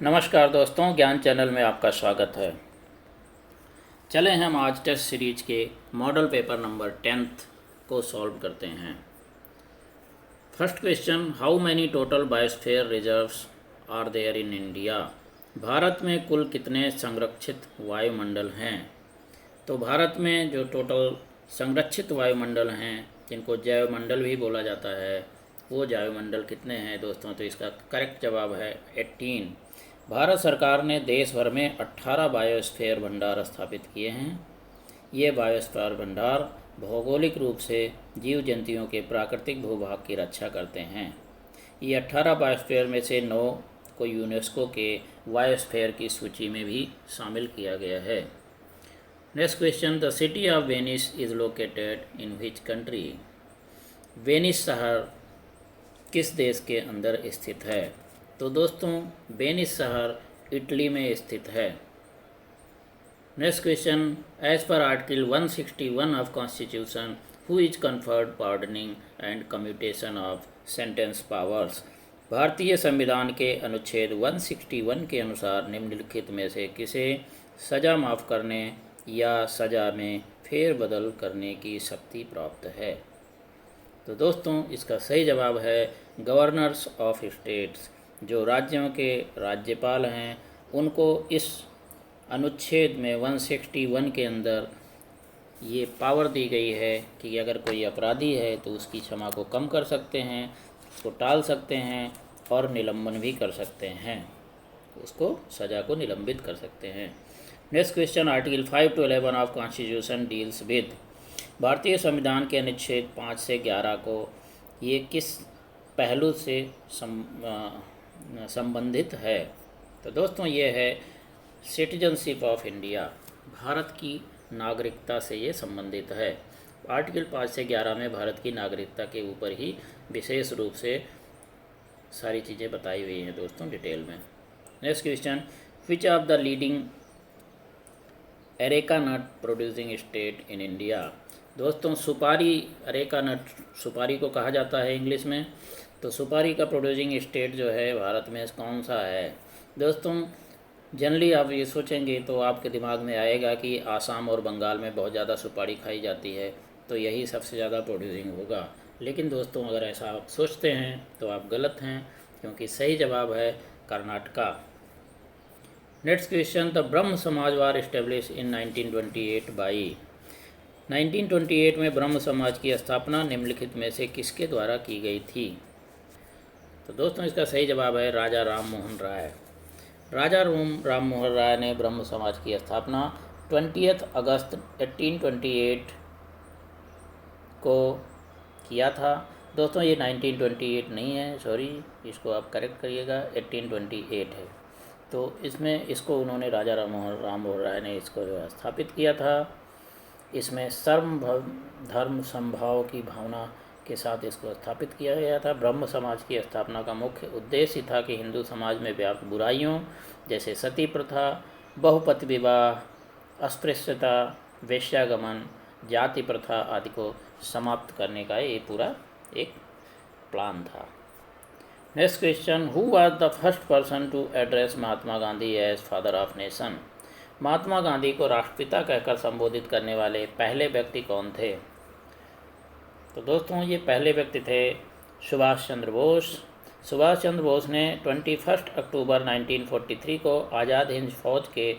नमस्कार दोस्तों, ज्ञान चैनल में आपका स्वागत है। चलें हम आज टेस्ट सीरीज के मॉडल पेपर नंबर 10th को सॉल्व करते हैं। First question, how many total biosphere reserves are there in India. Bharat में कुल कितने संरक्षित वायुमंडल हैं। तो भारत में जो टोटल संरक्षित वायुमंडल हैं, जिनको जैवमंडल भी बोला जाता है, वो वायुमंडल कितने हैं दोस्तों। तो इसका करेक्ट जवाब है 18। भारत सरकार ने देश भर में 18 बायोस्फीयर भंडार स्थापित किए हैं। ये बायोस्फीयर भंडार भौगोलिक रूप से जीव जंतुओं के प्राकृतिक भूभाग की रक्षा करते हैं। ये 18 बायोस्फीयर में से 9 को यूनेस्को के बायोस्फीयर की सूची में भी शामिल किया गया है। Next question, the city of Venice is located in which country. Venice शहर किस देश के अंदर स्थित है। तो दोस्तों, वेनिस शहर इटली में स्थित है। Next question, as per article 161 of constitution who is conferred pardoning and commutation of sentence powers. भारतीय संविधान के अनुच्छेद 161 के अनुसार निम्नलिखित में से किसे सज़ा माफ़ करने या सज़ा में फेरबदल करने की शक्ति प्राप्त है। तो दोस्तों, इसका सही जवाब है गवर्नर्स ऑफ स्टेट्स। जो राज्यों के राज्यपाल हैं, उनको इस अनुच्छेद में 161 के अंदर ये पावर दी गई है कि अगर कोई अपराधी है तो उसकी क्षमा को कम कर सकते हैं, उसको टाल सकते हैं और निलंबन भी कर सकते हैं, उसको सज़ा को निलंबित कर सकते हैं। Next question, article 5 to 11 of constitution deals with. भारतीय संविधान के अनुच्छेद 5 से 11 को ये किस पहलू से संबंधित है। तो दोस्तों, ये है सिटीजनशिप ऑफ इंडिया, भारत की नागरिकता से ये संबंधित है। आर्टिकल 5 से 11 में भारत की नागरिकता के ऊपर ही विशेष रूप से सारी चीज़ें बताई हुई हैं दोस्तों, डिटेल में। Next question, which of the leading areca nut producing state in India. दोस्तों, सुपारी, अरेका नट सुपारी को कहा जाता है इंग्लिश में। तो सुपारी का प्रोड्यूसिंग स्टेट जो है भारत में कौन सा है। दोस्तों, जनरली आप ये सोचेंगे तो आपके दिमाग में आएगा कि आसाम और बंगाल में बहुत ज़्यादा सुपारी खाई जाती है, तो यही सबसे ज़्यादा प्रोड्यूसिंग होगा। लेकिन दोस्तों, अगर ऐसा आप सोचते हैं तो आप गलत हैं, क्योंकि सही जवाब है कर्नाटका। नेक्स्ट क्वेश्चन, द ब्रह्म समाज वार इस्टेब्लिश इन 1928 बाई। 1928 में ब्रह्म समाज की स्थापना निम्नलिखित में से किसके द्वारा की गई थी। तो दोस्तों, इसका सही जवाब है राजा राम मोहन राय। राजा राम मोहन राय ने ब्रह्म समाज की स्थापना 20 अगस्त 1828 को किया था। दोस्तों, ये 1928 नहीं है, सॉरी, इसको आप करेक्ट करिएगा, 1828 है। तो इसमें इसको उन्होंने राजा राम मोहन राय ने इसको स्थापित किया था। इसमें सर्व धर्म समभाव की भावना के साथ इसको स्थापित किया गया था। ब्रह्म समाज की स्थापना का मुख्य उद्देश्य था कि हिंदू समाज में व्याप्त बुराइयों जैसे सती प्रथा, बहुपति विवाह, अस्पृश्यता, वेश्यागमन, जाति प्रथा आदि को समाप्त करने का ये पूरा एक प्लान था। Next question, who was the first person to address Mahatma Gandhi as father of nation. Mahatma Gandhi को राष्ट्रपिता कहकर संबोधित करने वाले पहले व्यक्ति कौन थे। तो दोस्तों, ये पहले व्यक्ति थे सुभाष चंद्र बोस। सुभाष चंद्र बोस ने 21 अक्टूबर 1943 को आज़ाद हिंद फौज के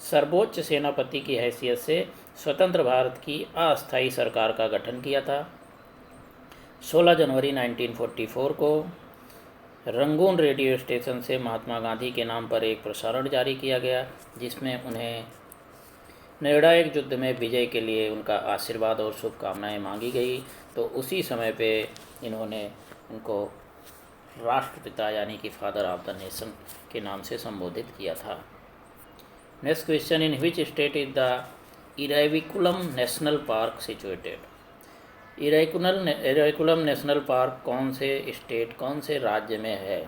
सर्वोच्च सेनापति की हैसियत से स्वतंत्र भारत की अस्थायी सरकार का गठन किया था। 16 जनवरी 1944 को रंगून रेडियो स्टेशन से महात्मा गांधी के नाम पर एक प्रसारण जारी किया गया, जिसमें उन्हें निर्णायक युद्ध में विजय के लिए उनका आशीर्वाद और शुभकामनाएं मांगी गई। तो उसी समय पे इन्होंने उनको राष्ट्रपिता यानी कि फादर ऑफ द नेशन के नाम से संबोधित किया था। Next question, in which state is the Eravikulam national park situated. Eravikulam national park कौन से स्टेट, कौन से राज्य में है।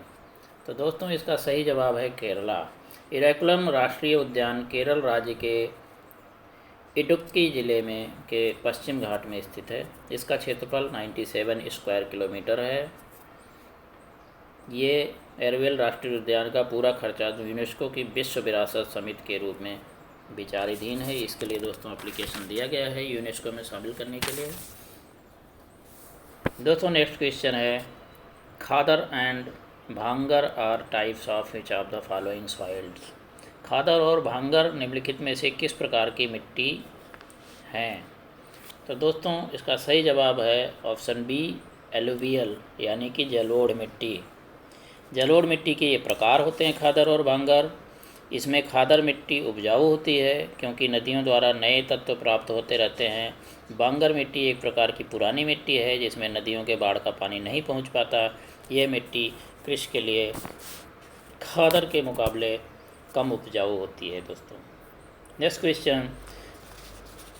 तो दोस्तों, इसका सही जवाब है केरला। इरविकुलम राष्ट्रीय उद्यान केरल राज्य के इडुक्की जिले में के पश्चिम घाट में स्थित है। इसका क्षेत्रफल 97 स्क्वायर किलोमीटर है। ये एरविल राष्ट्रीय उद्यान का पूरा खर्चा यूनेस्को की विश्व विरासत समिति के रूप में विचाराधीन है। इसके लिए दोस्तों एप्लीकेशन दिया गया है यूनेस्को में शामिल करने के लिए। दोस्तों नेक्स्ट क्वेश्चन है, Khadar and Bhangar are types of which of the following soils. Khadar और भांगर निम्नलिखित में से किस प्रकार की मिट्टी हैं? तो दोस्तों इसका सही जवाब है ऑप्शन बी, एलुवियल यानी कि जलोढ़ मिट्टी। जलोढ़ मिट्टी के ये प्रकार होते हैं खादर और भांगर। इसमें खादर मिट्टी उपजाऊ होती है क्योंकि नदियों द्वारा नए तत्व प्राप्त होते रहते हैं। भांगर मिट्टी एक प्रकार की पुरानी मिट्टी है जिसमें नदियों के बाढ़ का पानी नहीं पहुंच पाता। यह मिट्टी कृषि के लिए खादर के मुकाबले कम उपजाऊ होती है। दोस्तों next question,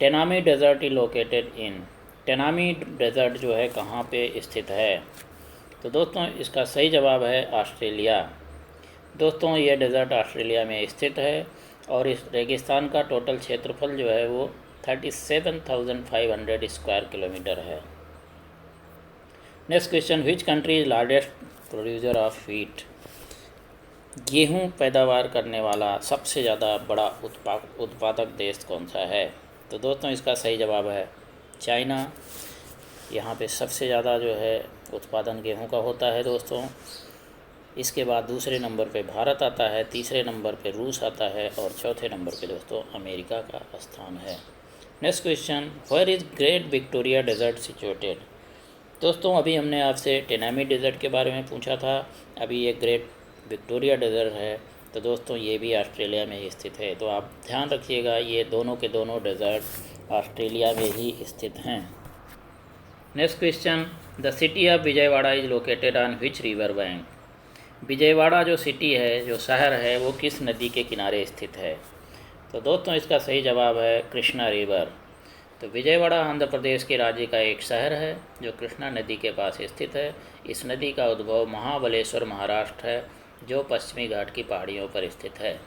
Tanami desert is located in. Tanami desert जो है कहाँ पे स्थित है? तो दोस्तों इसका सही जवाब है ऑस्ट्रेलिया। दोस्तों ये डेजर्ट ऑस्ट्रेलिया में स्थित है और इस रेगिस्तान का टोटल क्षेत्रफल जो है वो 37,500 स्क्वायर किलोमीटर है। Next question, which country is largest producer of wheat. गेहूं पैदावार करने वाला सबसे ज़्यादा बड़ा उत्पादक देश कौन सा है? तो दोस्तों इसका सही जवाब है चाइना। यहाँ पे सबसे ज़्यादा जो है उत्पादन गेहूं का होता है दोस्तों। इसके बाद दूसरे नंबर पे भारत आता है, तीसरे नंबर पे रूस आता है और चौथे नंबर पे दोस्तों अमेरिका का स्थान है। Next question, where is Great Victoria Desert situated. दोस्तों अभी हमने आपसे टेनामी डेजर्ट के बारे में पूछा था, अभी ये ग्रेट विक्टोरिया डेजर्ट है। तो दोस्तों ये भी ऑस्ट्रेलिया में ही स्थित है। तो आप ध्यान रखिएगा ये दोनों के दोनों डेजर्ट ऑस्ट्रेलिया में ही स्थित हैं। Next question, the city of Vijayawada is located on which river bank. Vijayawada जो सिटी है, जो शहर है, वो किस नदी के किनारे स्थित है? तो दोस्तों इसका सही जवाब है कृष्णा रिवर। तो विजयवाड़ा आंध्र प्रदेश के राज्य का एक शहर है जो कृष्णा नदी के पास स्थित है। इस नदी का उद्भव महाबलेश्वर महाराष्ट्र है जो पश्चिमी घाट की पहाड़ियों पर स्थित है।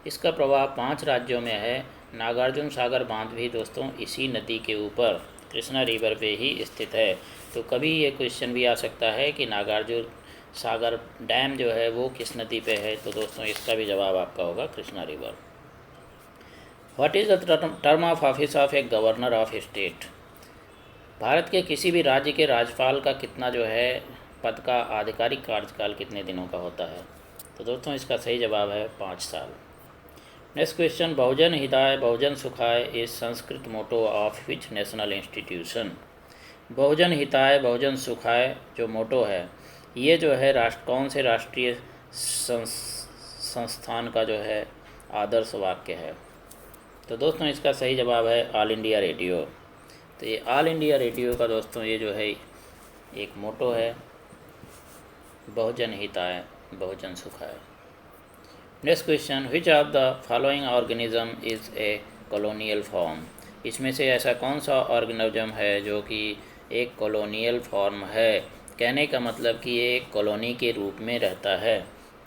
इसका प्रभाव 5 राज्यों में है। नागार्जुन सागर बांध भी दोस्तों इसी नदी के ऊपर कृष्णा रिवर पे ही स्थित है। तो कभी ये क्वेश्चन भी आ सकता है कि नागार्जुन सागर डैम जो है वो किस नदी पे है? तो दोस्तों इसका भी जवाब आपका होगा Krishna river. What is the term of office of a governor of state. Bharat के किसी भी राज्य के राज्यपाल का कितना जो है पद का आधिकारिक कार्यकाल कितने दिनों का होता है? तो दोस्तों इसका सही जवाब है 5 साल। नेक्स्ट क्वेश्चन, बहुजन हिताय बहुजन सुखाय is Sanskrit motto of which national institution. बहुजन हिताय बहुजन सुखाय जो मोटो है ये जो है कौन से राष्ट्रीय संस्थान का जो है आदर्श वाक्य है? तो दोस्तों इसका सही जवाब है ऑल इंडिया रेडियो। तो ये ऑल इंडिया रेडियो का दोस्तों ये जो है एक मोटो है, बहुजन हिताय बहुजन सुखाय। Next question, which of the following organism is a colonial form. इसमें से ऐसा कौन सा ऑर्गेनिज्म है जो कि एक कॉलोनियल फॉर्म है? कहने का मतलब कि ये एक कॉलोनी के रूप में रहता है।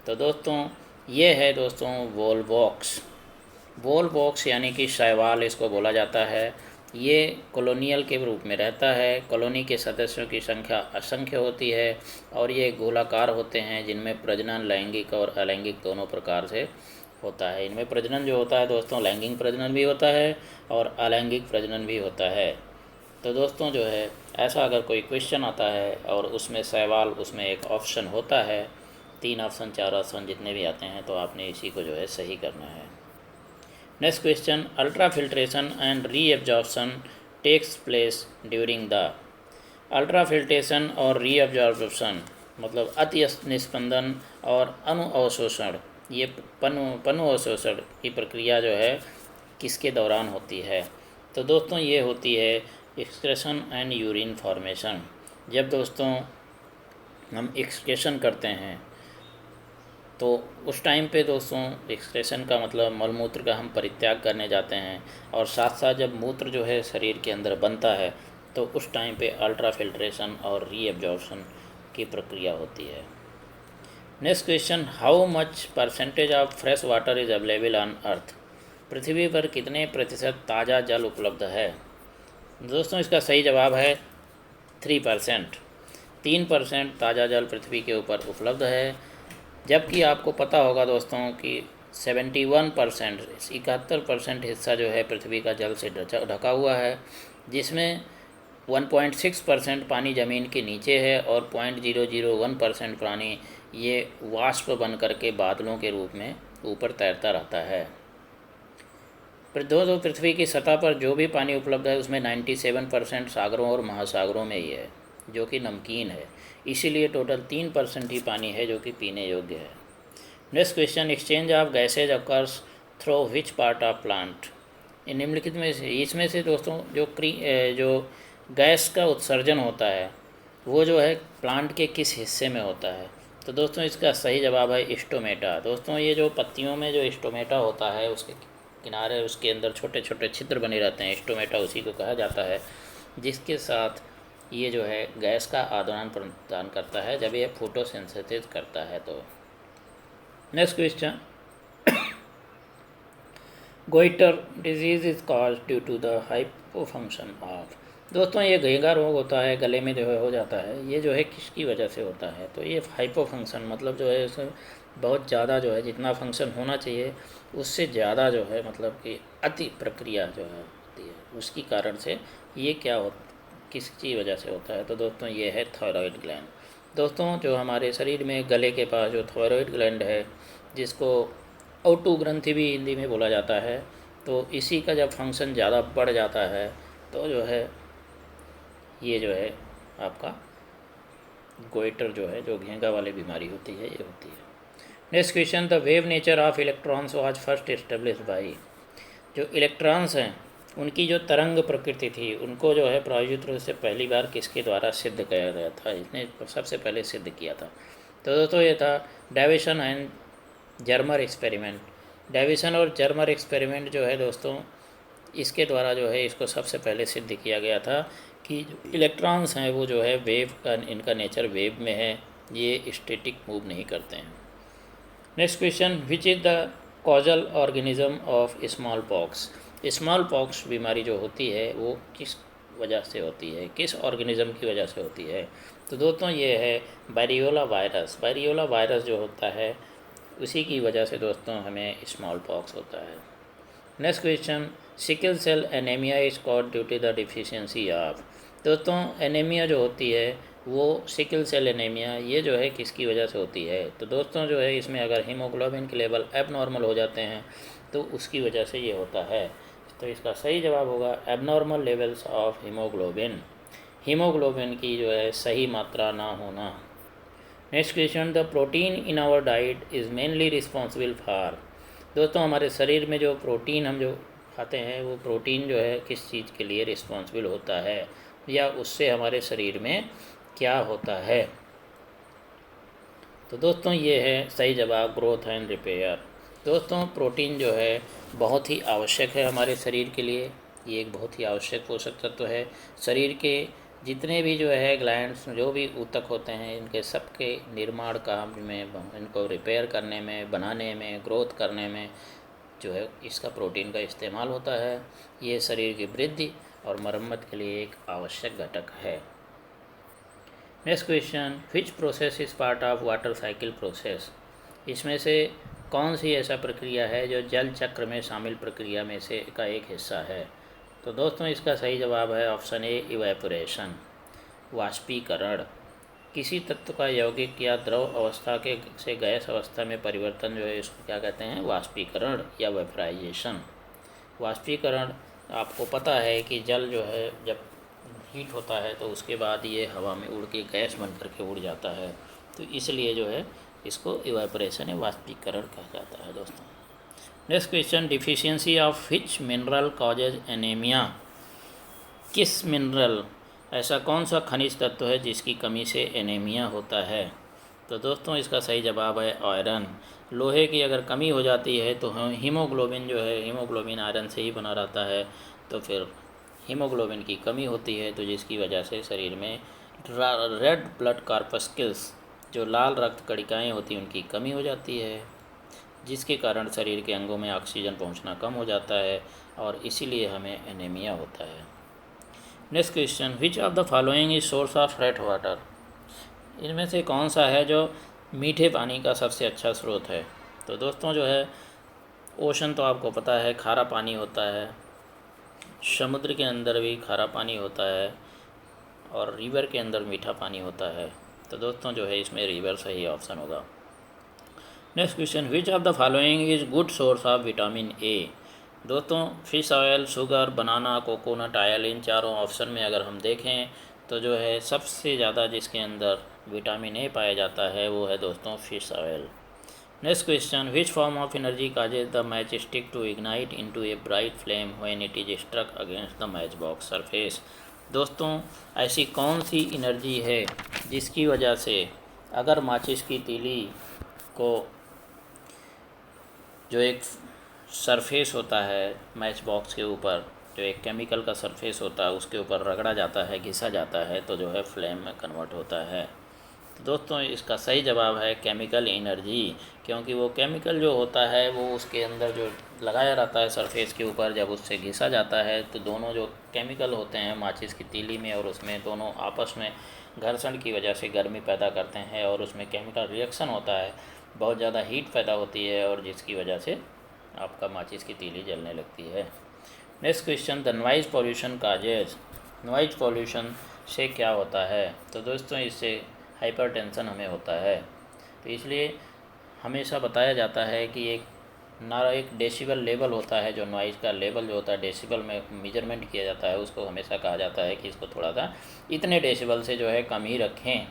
तो दोस्तों ये है दोस्तों वोलवॉक्स। वोलवॉक्स यानी कि शैवाल इसको बोला जाता है। ये कॉलोनियल के रूप में रहता है। कॉलोनी के सदस्यों की संख्या असंख्य होती है और ये गोलाकार होते हैं जिनमें प्रजनन लैंगिक और अलैंगिक दोनों प्रकार से होता है। इनमें प्रजनन जो होता है दोस्तों लैंगिक प्रजनन भी होता है और अलैंगिक प्रजनन भी होता है। तो दोस्तों जो है ऐसा अगर कोई क्वेश्चन आता है और उसमें सवाल उसमें एक ऑप्शन होता है, 3 ऑप्शन 4 ऑप्शन जितने भी आते हैं तो आपने इसी को जो है सही करना है। Next question, ultrafiltration and reabsorption takes place during the. Ultrafiltration और री एब्जॉर्प्शन मतलब अति निस्पंदन और अणु अवशोषण, ये पनु अवशोषण की प्रक्रिया जो है किसके दौरान होती है? तो दोस्तों ये होती है एक्सक्रेशन एंड यूरिन फॉर्मेशन। जब दोस्तों हम एक्सक्रेशन करते हैं तो उस टाइम पे दोस्तों एक्सक्रेशन का मतलब मलमूत्र का हम परित्याग करने जाते हैं और साथ साथ जब मूत्र जो है शरीर के अंदर बनता है तो उस टाइम पे अल्ट्रा फिल्ट्रेशन और रीएब्जॉर्प्शन की प्रक्रिया होती है। Next question, how much percentage of fresh water is available on earth. पृथ्वी पर कितने प्रतिशत ताज़ा जल उपलब्ध है? दोस्तों इसका सही जवाब है 3%। 3% ताज़ा जल पृथ्वी के ऊपर उपलब्ध है। जबकि आपको पता होगा दोस्तों कि 71% 71% हिस्सा जो है पृथ्वी का जल से ढका हुआ है, जिसमें 1.6% पानी ज़मीन के नीचे है और 0.001% पानी ये वाष्प बन करके बादलों के रूप में ऊपर तैरता रहता है। पर दोस्तों पृथ्वी की सतह पर जो भी पानी उपलब्ध है उसमें 97% सागरों और महासागरों में ही है, जो कि नमकीन है। इसीलिए टोटल 3% ही पानी है जो कि पीने योग्य है। Next question, exchange of gases occurs through which part of plant. निम्नलिखित में से इसमें से दोस्तों जो गैस का उत्सर्जन होता है वो जो है प्लांट के किस हिस्से में होता है। तो दोस्तों इसका सही जवाब है स्टोमेटा। दोस्तों ये जो पत्तियों में जो स्टोमेटा होता है उसके किनारे उसके अंदर छोटे छोटे छिद्र बने रहते हैं, स्टोमेटा उसी को कहा जाता है, जिसके साथ ये जो है गैस का आदान प्रदान करता है जब ये फोटोसिंथेसिस करता है। तो next question, goitre disease is cause due to the hypofunction of. दोस्तों ये घेंगा रोग होता है, गले में जो है हो जाता है, ये जो है किसकी वजह से होता है। तो ये हाइपोफंक्शन मतलब जो है इसमें बहुत ज़्यादा जो है जितना फंक्शन होना चाहिए उससे ज़्यादा जो है मतलब कि अति प्रक्रिया जो है होती है, उसकी कारण से ये क्या हो किसकी वजह से होता है। तो दोस्तों ये है थायराइड ग्लैंड। दोस्तों जो हमारे शरीर में गले के पास जो थायराइड ग्लैंड है, जिसको औटू ग्रंथि भी हिंदी में बोला जाता है, तो इसी का जब फंक्शन ज़्यादा बढ़ जाता है तो जो है ये जो है आपका गोइटर जो है जो घेंगा वाली बीमारी होती है ये होती है। Next question, the wave nature of electrons was first established by. जो इलेक्ट्रॉन्स हैं उनकी जो तरंग प्रकृति थी उनको जो है प्रायोगिक रूप से पहली बार किसके द्वारा सिद्ध किया गया था, इसने सबसे पहले सिद्ध किया था। तो दोस्तों ये था Davisson and Germer experiment. Davisson और जर्मर एक्सपेरिमेंट जो है दोस्तों इसके द्वारा जो है इसको सबसे पहले सिद्ध किया गया था कि जो इलेक्ट्रॉन्स हैं वो जो है वेव का इनका नेचर वेव में है, ये स्टैटिक मूव नहीं करते हैं। Next question, which is the causal organism of small pox. Small pox बीमारी जो होती है वो किस वजह से होती है, किस ऑर्गेनिज्म की वजह से होती है। तो दोस्तों ये है वायरियोला वायरस। वायरियोला वायरस जो होता है उसी की वजह से दोस्तों हमें स्मॉल पॉक्स होता है। Next question, sickle cell anaemia is called due to the deficiency of. दोस्तों एनीमिया जो होती है वो सिकल सेल एनीमिया ये जो है किसकी वजह से होती है। तो दोस्तों जो है इसमें अगर हीमोग्लोबिन के लेवल एबनॉर्मल हो जाते हैं तो उसकी वजह से ये होता है। तो इसका सही जवाब होगा abnormal levels of haemoglobin, haemoglobin की जो है सही मात्रा ना होना। Next question, the protein in our diet is mainly responsible for. दोस्तों हमारे शरीर में जो प्रोटीन हम जो खाते हैं वो प्रोटीन जो है किस चीज़ के लिए रिस्पॉन्सिबल होता है या उससे हमारे शरीर में क्या होता है। तो दोस्तों ये है सही जवाब ग्रोथ एंड रिपेयर। दोस्तों प्रोटीन जो है बहुत ही आवश्यक है हमारे शरीर के लिए, ये एक बहुत ही आवश्यक पोषक तत्व है। शरीर के जितने भी जो है ग्लैंड्स जो भी ऊतक होते हैं इनके सबके निर्माण काम में, इनको रिपेयर करने में, बनाने में, ग्रोथ करने में जो है इसका प्रोटीन का इस्तेमाल होता है। ये शरीर की वृद्धि और मरम्मत के लिए एक आवश्यक घटक है। Next question, which process is part of water cycle process. इसमें से कौन सी ऐसा प्रक्रिया है जो जल चक्र में शामिल प्रक्रिया में से का एक हिस्सा है। तो दोस्तों इसका सही जवाब है ऑप्शन ए इवेपोरेशन, वाष्पीकरण। किसी तत्व का यौगिक या द्रव अवस्था के से गैस अवस्था में परिवर्तन जो है इसको क्या कहते हैं, वाष्पीकरण या वेपराइजेशन। वाष्पीकरण आपको पता है कि जल जो है जब हीट होता है तो उसके बाद ये हवा में उड़ के गैस बन करके उड़ जाता है, तो इसलिए जो है इसको इवेपोरेशन या वाष्पीकरण कहा जाता है। दोस्तों next question, deficiency of which mineral causes anaemia. किस मिनरल ऐसा कौन सा खनिज तत्व है जिसकी कमी से एनीमिया होता है। तो दोस्तों इसका सही जवाब है आयरन। लोहे की अगर कमी हो जाती है तो हीमोग्लोबिन जो है, हीमोग्लोबिन आयरन से ही बना रहता है, तो फिर हीमोग्लोबिन की कमी होती है तो जिसकी वजह से शरीर में रेड ब्लड कार्पस्किल्स जो लाल रक्त कणिकाएँ होती हैं उनकी कमी हो जाती है, जिसके कारण शरीर के अंगों में ऑक्सीजन पहुंचना कम हो जाता है और इसीलिए हमें एनीमिया होता है। Next question, which of the following is source of fresh water. इनमें से कौन सा है जो मीठे पानी का सबसे अच्छा स्रोत है। तो दोस्तों जो है ओशन तो आपको पता है खारा पानी होता है, समुद्र के अंदर भी खारा पानी होता है और रिवर के अंदर मीठा पानी होता है। तो दोस्तों जो है इसमें रिवर सही ऑप्शन होगा। Next question, which of the following is good source of vitamin A. दोस्तों फिश ऑयल, शुगर, बनाना, कोकोनट ऑयल, इन चारों ऑप्शन में अगर हम देखें तो जो है सबसे ज़्यादा जिसके अंदर विटामिन ए पाया जाता है वो है दोस्तों fish oil. Next question, which form of energy causes the matchstick to ignite into a bright flame when it is struck against the matchbox surface. दोस्तों ऐसी कौन सी एनर्जी है जिसकी वजह से अगर माचिस की तीली को जो एक सरफेस होता है मैच बॉक्स के ऊपर, जो एक केमिकल का सरफेस होता है उसके ऊपर रगड़ा जाता है, घिसा जाता है तो जो है फ्लेम में कन्वर्ट होता है। तो दोस्तों इसका सही जवाब है केमिकल एनर्जी, क्योंकि वो केमिकल जो होता है वो उसके अंदर जो लगाया रहता है सरफेस के ऊपर, जब उससे घिसा जाता है तो दोनों जो केमिकल होते हैं माचिस की तीली में और उसमें दोनों आपस में घर्षण की वजह से गर्मी पैदा करते हैं और उसमें केमिकल रिएक्शन होता है, बहुत ज़्यादा हीट पैदा होती है और जिसकी वजह से आपका माचिस की तीली जलने लगती है। Next question, the noise pollution causes. Noise pollution से क्या होता है? तो दोस्तों इससे हाइपरटेंशन हमें होता है। तो इसलिए हमेशा बताया जाता है कि एक डेसिबल लेवल होता है, जो नॉइज़ का लेवल जो होता है डेसिबल में मेजरमेंट किया जाता है, उसको हमेशा कहा जाता है कि इसको थोड़ा सा इतने डेसिबल से जो है कम ही रखें।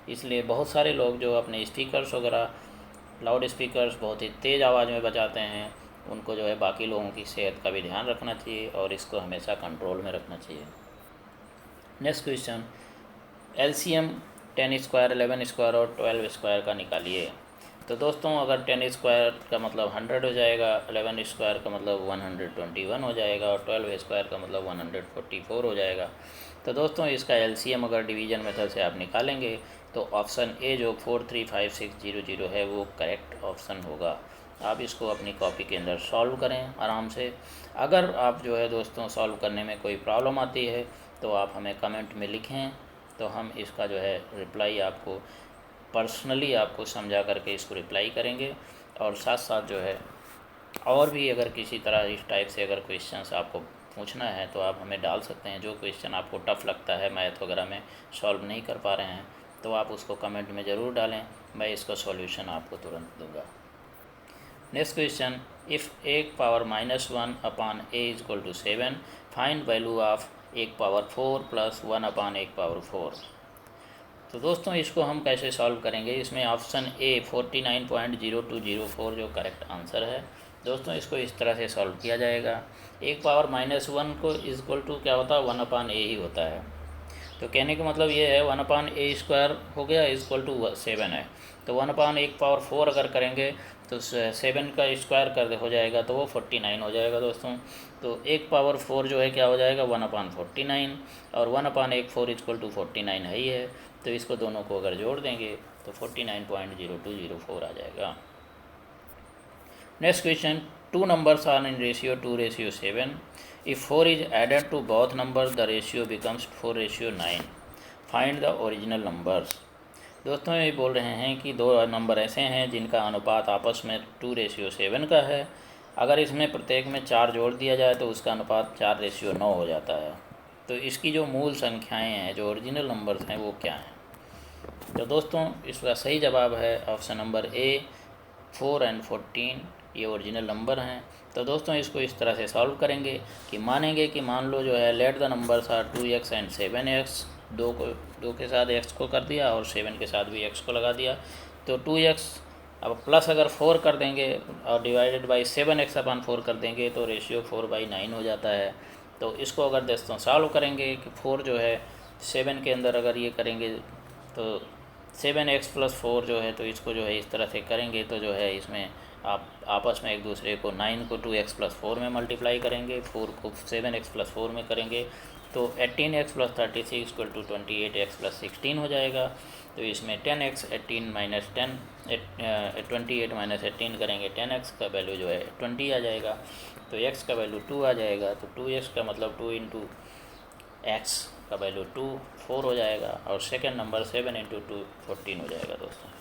इसलिए बहुत सारे लोग जो अपने स्पीकर्स वगैरह लाउड स्पीकर्स बहुत ही तेज़ आवाज़ में बजाते हैं, उनको जो है बाकी लोगों की सेहत का भी ध्यान रखना चाहिए और इसको हमेशा कंट्रोल में रखना चाहिए। Next question, LCM 10 square, 11 square और 12 स्क्वायर का निकालिए। तो दोस्तों अगर 10 स्क्वायर का मतलब 100 हो जाएगा, 11 स्क्वायर का मतलब 121 हो जाएगा और 12 स्क्वायर का मतलब 144 हो जाएगा। तो दोस्तों इसका एलसीएम अगर डिवीजन मेथड से आप निकालेंगे तो ऑप्शन ए जो 435600 है वो करेक्ट ऑप्शन होगा। आप इसको अपनी कॉपी के अंदर सॉल्व करें आराम से। अगर आप जो है दोस्तों सॉल्व करने में कोई प्रॉब्लम आती है तो आप हमें कमेंट में लिखें, तो हम इसका जो है रिप्लाई आपको पर्सनली आपको समझा करके इसको रिप्लाई करेंगे। और साथ साथ जो है और भी अगर किसी तरह इस टाइप से अगर क्वेश्चंस आपको पूछना है तो आप हमें डाल सकते हैं। जो क्वेश्चन आपको टफ़ लगता है, मैथ वगैरह में सॉल्व नहीं कर पा रहे हैं, तो आप उसको कमेंट में ज़रूर डालें, मैं इसका सॉल्यूशन आपको तुरंत दूंगा। Next question, if x power -1 upon a is equal to 7, find value of x power 4 plus 1 upon x power 4। तो दोस्तों इसको हम कैसे सॉल्व करेंगे? इसमें ऑप्शन ए 49.0204 जो करेक्ट आंसर है। दोस्तों इसको इस तरह से सॉल्व किया जाएगा। एक पावर -1 को इज इक्वल टू क्या होता है, 1 अपान ए ही होता है। तो कहने का मतलब ये है 1 अपान ए स्क्वायर हो गया इज इक्वल टू 7 है। तो 1 अपान एक पावर 4 अगर करेंगे तो 7 का स्क्वायर कर हो जाएगा तो वो 49 हो जाएगा दोस्तों। तो एक पावर 4 जो है क्या हो जाएगा 1 अपान 49 और 1 अपान एक 4 इक्वल टू 49 है ही है। तो इसको दोनों को अगर जोड़ देंगे तो 49.0204 आ जाएगा। Next question, two numbers are in ratio 2:7। If 4 is added to both numbers the ratio becomes 4:9। Find the original numbers. दोस्तों ये बोल रहे हैं कि दो नंबर ऐसे हैं जिनका अनुपात आपस में 2:7 का है। अगर इसमें प्रत्येक में 4 जोड़ दिया जाए तो उसका अनुपात 4:9 हो जाता है। तो इसकी जो मूल संख्याएं हैं, जो ओरिजिनल नंबर्स हैं, वो क्या हैं? तो दोस्तों इसका सही जवाब है ऑप्शन नंबर ए 4 और 14, ये ओरिजिनल नंबर हैं। तो दोस्तों इसको इस तरह से सॉल्व करेंगे कि मानेंगे कि मान लो जो है let the numbers are 2x and 7x, 2 के साथ x को कर दिया और 7 के साथ भी x को लगा दिया। तो 2x अब प्लस अगर 4 कर देंगे और डिवाइडेड बाई 7x अपान 4 कर देंगे तो रेशियो 4/9 हो जाता है। तो इसको अगर दोस्तों सॉल्व करेंगे कि 4 जो है 7 के अंदर अगर ये करेंगे तो 7x + 4 जो है, तो इसको जो है इस तरह से करेंगे तो जो है इसमें आप आपस में एक दूसरे को 9 को 2x + 4 में मल्टीप्लाई करेंगे, 4 को 7x + 4 में करेंगे तो 18x + 36 = 28x + 16 हो जाएगा। तो इसमें 10x 18 - 10 28 - 18 करेंगे 10x का वैल्यू जो है 20 आ जाएगा। तो x का वैल्यू 2 आ जाएगा। तो 2x का मतलब 2 × x का वैल्यू 4 हो जाएगा और सेकंड नंबर 7 × 2 14 हो जाएगा दोस्तों।